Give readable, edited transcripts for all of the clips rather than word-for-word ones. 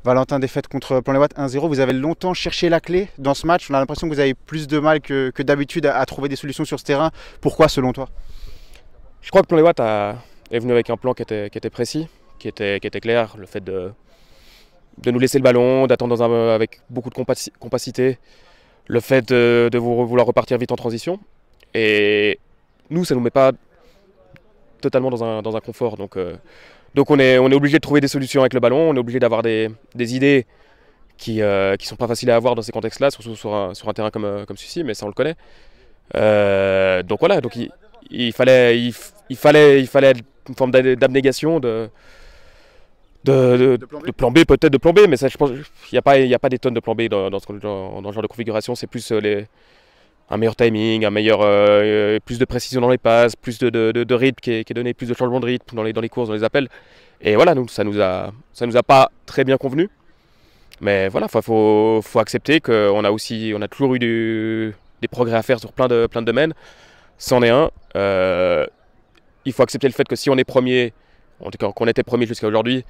Valentin, défaite contre Plan-les-Ouates 1-0. Vous avez longtemps cherché la clé dans ce match. On a l'impression que vous avez plus de mal que d'habitude à trouver des solutions sur ce terrain. Pourquoi selon toi? Je crois que Plan-les-Ouates est venu avec un plan qui était précis, qui était clair. Le fait de nous laisser le ballon, d'attendre avec beaucoup de compacité. Le fait de vouloir repartir vite en transition. Et nous, ça ne nous met pas totalement dans un confort. Donc on est obligé de trouver des solutions avec le ballon. On est obligé d'avoir des idées qui sont pas faciles à avoir dans ces contextes-là, surtout sur un terrain comme celui-ci, mais ça on le connaît. Donc voilà, donc il fallait une forme d'abnégation, de plan B, peut-être de plan B, mais ça, je pense il n'y a pas des tonnes de plan B dans ce genre de configuration. C'est plus un meilleur timing, plus de précision dans les passes, plus de rythme qui est donné, plus de changement de rythme dans les courses, dans les appels. Et voilà, donc ça nous a pas très bien convenu. Mais voilà, faut accepter qu'on a toujours eu des progrès à faire sur plein de domaines. C'en est un. Il faut accepter le fait que si on est premier, en tout cas qu'on était premier jusqu'à aujourd'hui,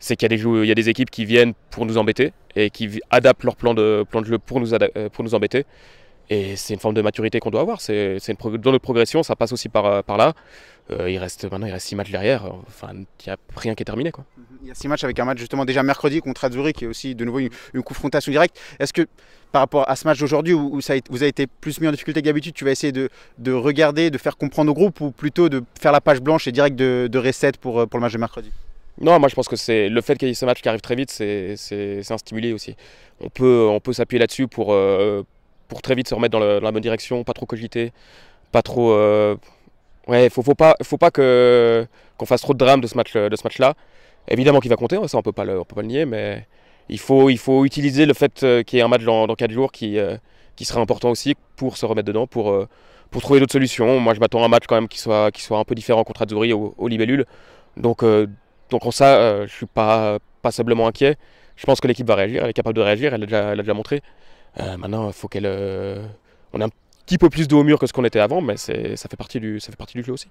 c'est qu'il y a des équipes qui viennent pour nous embêter et qui adaptent leur plan de jeu pour nous embêter. Et c'est une forme de maturité qu'on doit avoir. Dans notre progression, ça passe aussi par là. Il reste 6 matchs derrière. Enfin, il n'y a rien qui est terminé, quoi. Il y a 6 matchs avec un match justement déjà mercredi contre Azzurri qui est aussi de nouveau une confrontation directe. Est-ce que par rapport à ce match d'aujourd'hui où vous avez été plus mis en difficulté que d'habitude, tu vas essayer de regarder, de faire comprendre au groupe ou plutôt de faire la page blanche et direct de reset pour le match de mercredi? Non, moi je pense que c'est le fait qu'il y ait ce match qui arrive très vite, c'est un stimuli aussi. On peut s'appuyer là-dessus pour très vite se remettre dans la bonne direction, pas trop cogiter, pas trop. Ouais, faut pas qu'on fasse trop de drame de ce match-là. Évidemment qu'il va compter, ça on peut pas le nier, mais il faut utiliser le fait qu'il y ait un match dans 4 jours qui sera important aussi pour se remettre dedans, pour trouver d'autres solutions. Moi je m'attends à un match quand même qui soit un peu différent contre Azzurri au Libellule. Donc en ça, je suis pas passablement inquiet. Je pense que l'équipe va réagir, elle est capable de réagir, elle l'a déjà montré. Maintenant, il faut on a un petit peu plus de haut mur que ce qu'on était avant, mais ça fait partie du jeu aussi.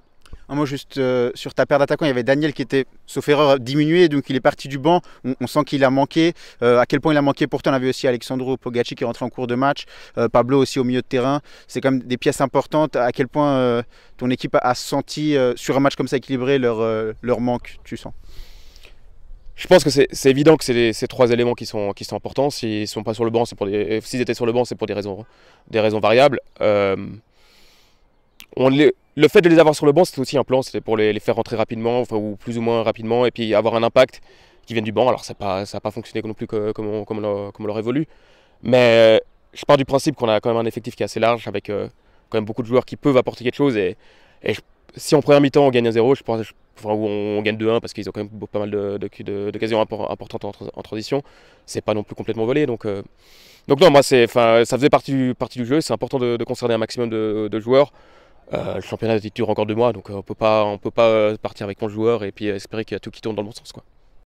Un mot juste sur ta paire d'attaquants, il y avait Daniel qui était, sauf erreur, diminué, donc il est parti du banc. On sent qu'il a manqué. À quel point il a manqué? Pourtant, on avait aussi Alexandro Pogaci qui est rentré en cours de match, Pablo aussi au milieu de terrain. C'est quand même des pièces importantes. À quel point ton équipe a senti, sur un match comme ça équilibré, leur manque, tu sens? Je pense que c'est évident que c'est ces 3 éléments qui sont importants. S'ils sont pas sur le banc, s'ils étaient sur le banc, c'est pour des raisons variables. Le fait de les avoir sur le banc, c'était aussi un plan, c'était pour les faire rentrer rapidement, enfin, ou plus ou moins rapidement, et puis avoir un impact qui vienne du banc. Alors ça n'a pas fonctionné non plus comme on l'aurait voulu, mais je pars du principe qu'on a quand même un effectif qui est assez large, avec quand même beaucoup de joueurs qui peuvent apporter quelque chose, et si en première mi-temps on gagne 1-0, je pense, ou on gagne 2-1 parce qu'ils ont quand même pas mal d'occasions importantes en transition, c'est pas non plus complètement volé, donc non, moi ça faisait partie du jeu. C'est important de concerner un maximum de joueurs. Le championnat dure encore 2 mois, donc on peut pas partir avec 11 joueurs et puis espérer qu'il y a tout qui tourne dans le bon sens, quoi.